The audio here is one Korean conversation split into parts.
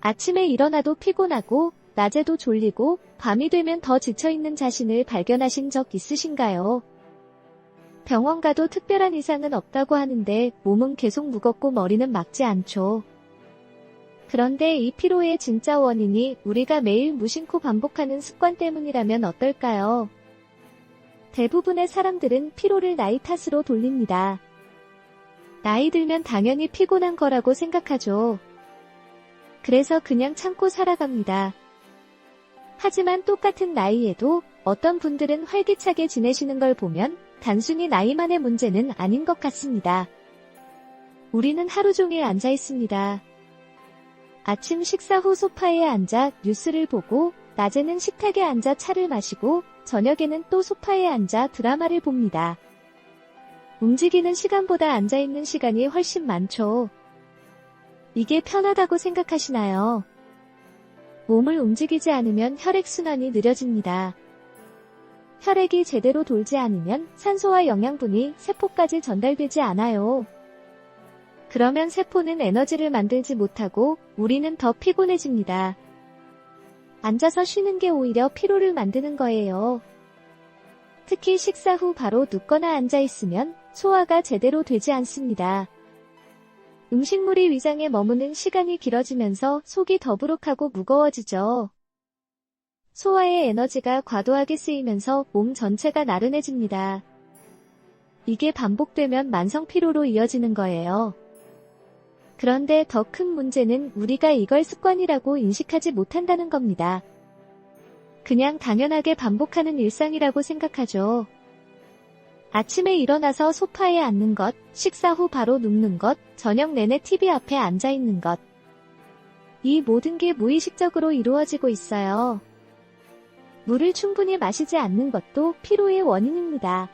아침에 일어나도 피곤하고 낮에도 졸리고 밤이 되면 더 지쳐있는 자신을 발견하신 적 있으신가요? 병원 가도 특별한 이상은 없다고 하는데 몸은 계속 무겁고 머리는 막지 않죠. 그런데 이 피로의 진짜 원인이 우리가 매일 무심코 반복하는 습관 때문이라면 어떨까요? 대부분의 사람들은 피로를 나이 탓으로 돌립니다. 나이 들면 당연히 피곤한 거라고 생각하죠. 그래서 그냥 참고 살아갑니다. 하지만 똑같은 나이에도 어떤 분들은 활기차게 지내시는 걸 보면 단순히 나이만의 문제는 아닌 것 같습니다. 우리는 하루 종일 앉아 있습니다. 아침 식사 후 소파에 앉아 뉴스를 보고, 낮에는 식탁에 앉아 차를 마시고, 저녁에는 또 소파에 앉아 드라마를 봅니다. 움직이는 시간보다 앉아있는 시간이 훨씬 많죠. 이게 편하다고 생각하시나요? 몸을 움직이지 않으면 혈액순환이 느려집니다. 혈액이 제대로 돌지 않으면 산소와 영양분이 세포까지 전달되지 않아요. 그러면 세포는 에너지를 만들지 못하고 우리는 더 피곤해집니다. 앉아서 쉬는 게 오히려 피로를 만드는 거예요. 특히 식사 후 바로 눕거나 앉아있으면 소화가 제대로 되지 않습니다. 음식물이 위장에 머무는 시간이 길어지면서 속이 더부룩하고 무거워지죠. 소화의 에너지가 과도하게 쓰이면서 몸 전체가 나른해집니다. 이게 반복되면 만성 피로로 이어지는 거예요. 그런데 더 큰 문제는 우리가 이걸 습관이라고 인식하지 못한다는 겁니다. 그냥 당연하게 반복하는 일상이라고 생각하죠. 아침에 일어나서 소파에 앉는 것, 식사 후 바로 눕는 것, 저녁 내내 TV 앞에 앉아 있는 것. 이 모든 게 무의식적으로 이루어지고 있어요. 물을 충분히 마시지 않는 것도 피로의 원인입니다.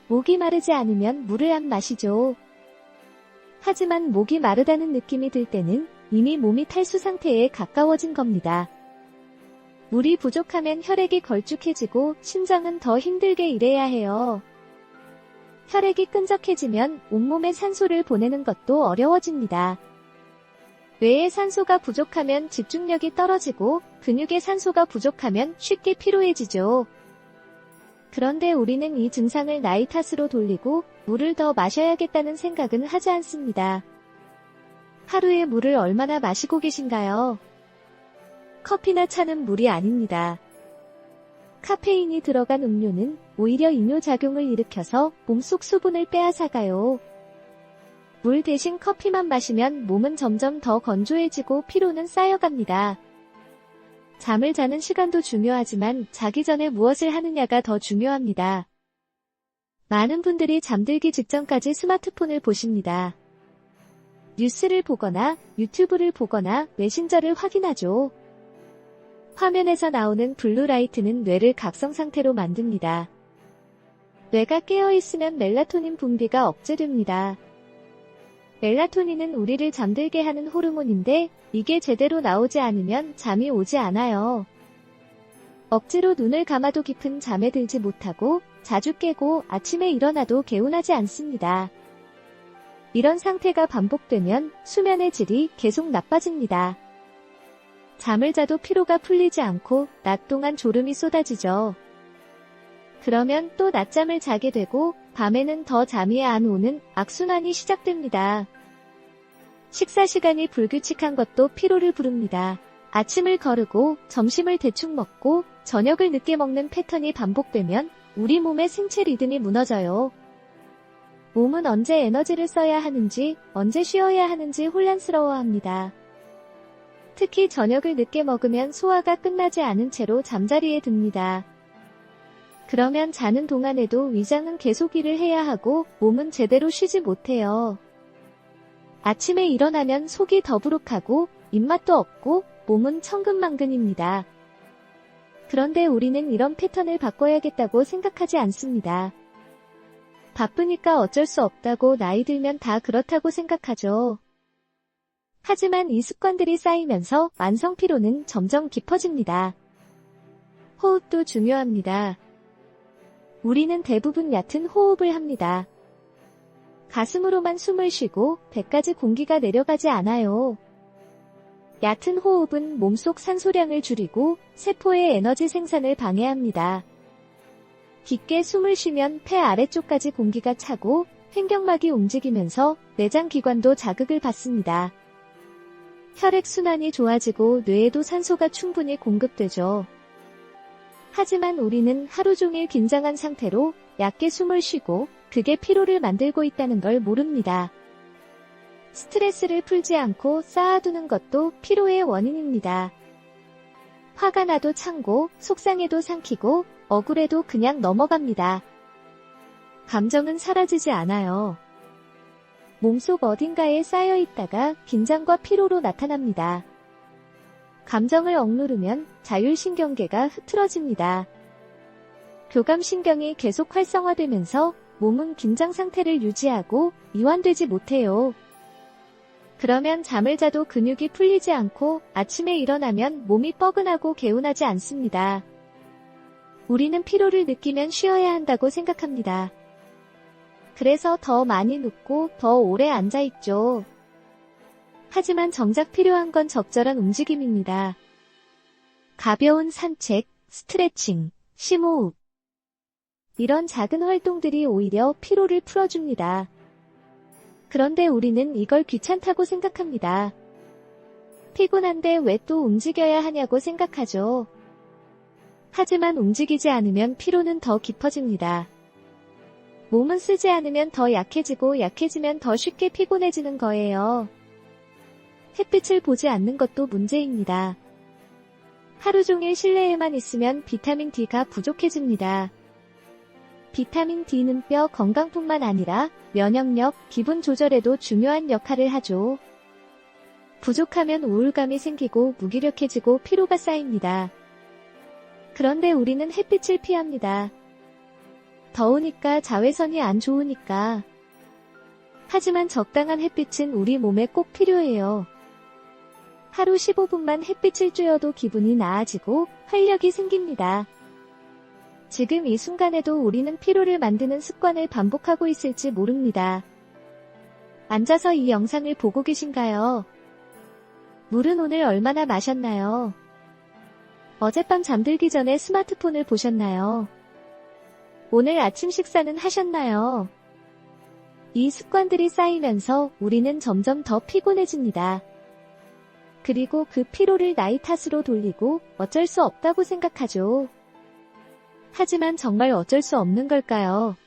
목이 마르지 않으면 물을 안 마시죠. 하지만 목이 마르다는 느낌이 들 때는 이미 몸이 탈수 상태에 가까워진 겁니다. 물이 부족하면 혈액이 걸쭉해지고 심장은 더 힘들게 일해야 해요. 혈액이 끈적해지면 온몸에 산소를 보내는 것도 어려워집니다. 뇌에 산소가 부족하면 집중력이 떨어지고 근육에 산소가 부족하면 쉽게 피로해지죠. 그런데 우리는 이 증상을 나이 탓으로 돌리고 물을 더 마셔야겠다는 생각은 하지 않습니다. 하루에 물을 얼마나 마시고 계신가요? 커피나 차는 물이 아닙니다. 카페인이 들어간 음료는 오히려 이뇨작용을 일으켜서 몸속 수분을 빼앗아가요. 물 대신 커피만 마시면 몸은 점점 더 건조해지고 피로는 쌓여갑니다. 잠을 자는 시간도 중요하지만 자기 전에 무엇을 하느냐가 더 중요합니다. 많은 분들이 잠들기 직전까지 스마트폰을 보십니다. 뉴스를 보거나 유튜브를 보거나 메신저를 확인하죠. 화면에서 나오는 블루라이트는 뇌를 각성 상태로 만듭니다. 뇌가 깨어있으면 멜라토닌 분비가 억제됩니다. 멜라토닌은 우리를 잠들게 하는 호르몬인데 이게 제대로 나오지 않으면 잠이 오지 않아요. 억지로 눈을 감아도 깊은 잠에 들지 못하고 자주 깨고 아침에 일어나도 개운하지 않습니다. 이런 상태가 반복되면 수면의 질이 계속 나빠집니다. 잠을 자도 피로가 풀리지 않고 낮 동안 졸음이 쏟아지죠. 그러면 또 낮잠을 자게 되고 밤에는 더 잠이 안 오는 악순환이 시작됩니다. 식사 시간이 불규칙한 것도 피로를 부릅니다. 아침을 거르고 점심을 대충 먹고 저녁을 늦게 먹는 패턴이 반복되면 우리 몸의 생체 리듬이 무너져요. 몸은 언제 에너지를 써야 하는지, 언제 쉬어야 하는지 혼란스러워합니다. 특히 저녁을 늦게 먹으면 소화가 끝나지 않은 채로 잠자리에 듭니다. 그러면 자는 동안에도 위장은 계속 일을 해야 하고 몸은 제대로 쉬지 못해요. 아침에 일어나면 속이 더부룩하고 입맛도 없고 몸은 천근만근입니다. 그런데 우리는 이런 패턴을 바꿔야겠다고 생각하지 않습니다. 바쁘니까 어쩔 수 없다고 나이 들면 다 그렇다고 생각하죠. 하지만 이 습관들이 쌓이면서 만성 피로는 점점 깊어집니다. 호흡도 중요합니다. 우리는 대부분 얕은 호흡을 합니다. 가슴으로만 숨을 쉬고 배까지 공기가 내려가지 않아요. 얕은 호흡은 몸속 산소량을 줄이고 세포의 에너지 생산을 방해합니다. 깊게 숨을 쉬면 폐 아래쪽까지 공기가 차고 횡격막이 움직이면서 내장 기관도 자극을 받습니다. 혈액순환이 좋아지고 뇌에도 산소가 충분히 공급되죠. 하지만 우리는 하루 종일 긴장한 상태로 얕게 숨을 쉬고 그게 피로를 만들고 있다는 걸 모릅니다. 스트레스를 풀지 않고 쌓아두는 것도 피로의 원인입니다. 화가 나도 참고, 속상해도 삼키고, 억울해도 그냥 넘어갑니다. 감정은 사라지지 않아요. 몸속 어딘가에 쌓여 있다가 긴장과 피로로 나타납니다. 감정을 억누르면 자율신경계가 흐트러집니다. 교감신경이 계속 활성화되면서 몸은 긴장 상태를 유지하고 이완되지 못해요. 그러면 잠을 자도 근육이 풀리지 않고 아침에 일어나면 몸이 뻐근하고 개운하지 않습니다. 우리는 피로를 느끼면 쉬어야 한다고 생각합니다. 그래서 더 많이 눕고 더 오래 앉아있죠. 하지만 정작 필요한 건 적절한 움직임입니다. 가벼운 산책, 스트레칭, 심호흡. 이런 작은 활동들이 오히려 피로를 풀어줍니다. 그런데 우리는 이걸 귀찮다고 생각합니다. 피곤한데 왜 또 움직여야 하냐고 생각하죠. 하지만 움직이지 않으면 피로는 더 깊어집니다. 몸은 쓰지 않으면 더 약해지고 약해지면 더 쉽게 피곤해지는 거예요. 햇빛을 보지 않는 것도 문제입니다. 하루 종일 실내에만 있으면 비타민 D가 부족해집니다. 비타민 D는 뼈 건강뿐만 아니라 면역력, 기분 조절에도 중요한 역할을 하죠. 부족하면 우울감이 생기고 무기력해지고 피로가 쌓입니다. 그런데 우리는 햇빛을 피합니다. 더우니까 자외선이 안 좋으니까. 하지만 적당한 햇빛은 우리 몸에 꼭 필요해요. 하루 15분만 햇빛을 쬐어도 기분이 나아지고 활력이 생깁니다. 지금 이 순간에도 우리는 피로를 만드는 습관을 반복하고 있을지 모릅니다. 앉아서 이 영상을 보고 계신가요? 물은 오늘 얼마나 마셨나요? 어젯밤 잠들기 전에 스마트폰을 보셨나요? 오늘 아침 식사는 하셨나요? 이 습관들이 쌓이면서 우리는 점점 더 피곤해집니다. 그리고 그 피로를 나이 탓으로 돌리고 어쩔 수 없다고 생각하죠. 하지만 정말 어쩔 수 없는 걸까요?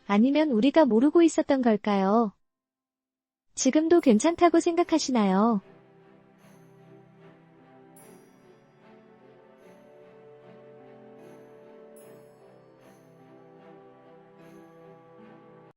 아니면 우리가 모르고 있었던 걸까요? 지금도 괜찮다고 생각하시나요?